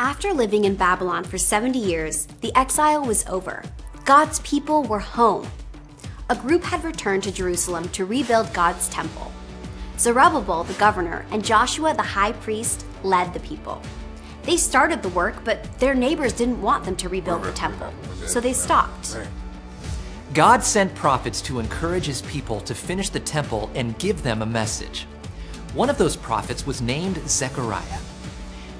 After living in Babylon for 70 years, the exile was over. God's people were home. A group had returned to Jerusalem to rebuild God's temple. Zerubbabel, the governor, and Joshua, the high priest, led the people. They started the work, but their neighbors didn't want them to rebuild the temple, so they stopped. God sent prophets to encourage his people to finish the temple and give them a message. One of those prophets was named Zechariah.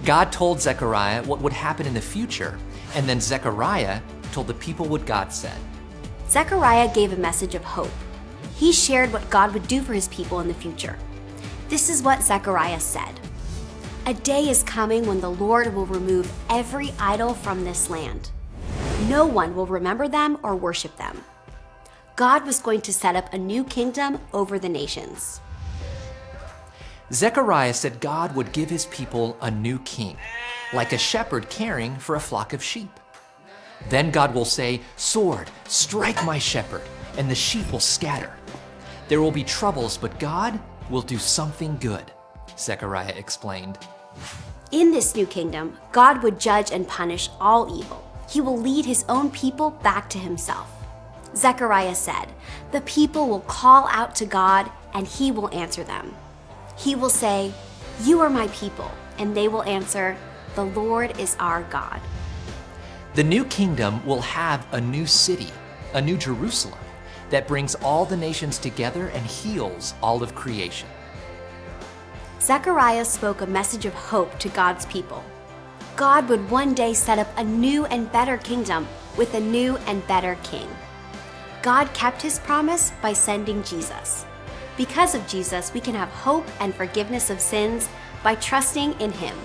God told Zechariah what would happen in the future, and then Zechariah told the people what God said. Zechariah gave a message of hope. He shared what God would do for his people in the future. This is what Zechariah said. A day is coming when the Lord will remove every idol from this land. No one will remember them or worship them. God was going to set up a new kingdom over the nations. Zechariah said God would give his people a new king, like a shepherd caring for a flock of sheep. Then God will say, "Sword, strike my shepherd, and the sheep will scatter." There will be troubles, but God will do something good, Zechariah explained. In this new kingdom, God would judge and punish all evil. He will lead his own people back to himself. Zechariah said, "The people will call out to God, and he will answer them. He will say, 'You are my people,' and they will answer, 'The Lord is our God.'" The new kingdom will have a new city, a new Jerusalem, that brings all the nations together and heals all of creation. Zechariah spoke a message of hope to God's people. God would one day set up a new and better kingdom with a new and better king. God kept his promise by sending Jesus. Because of Jesus, we can have hope and forgiveness of sins by trusting in him.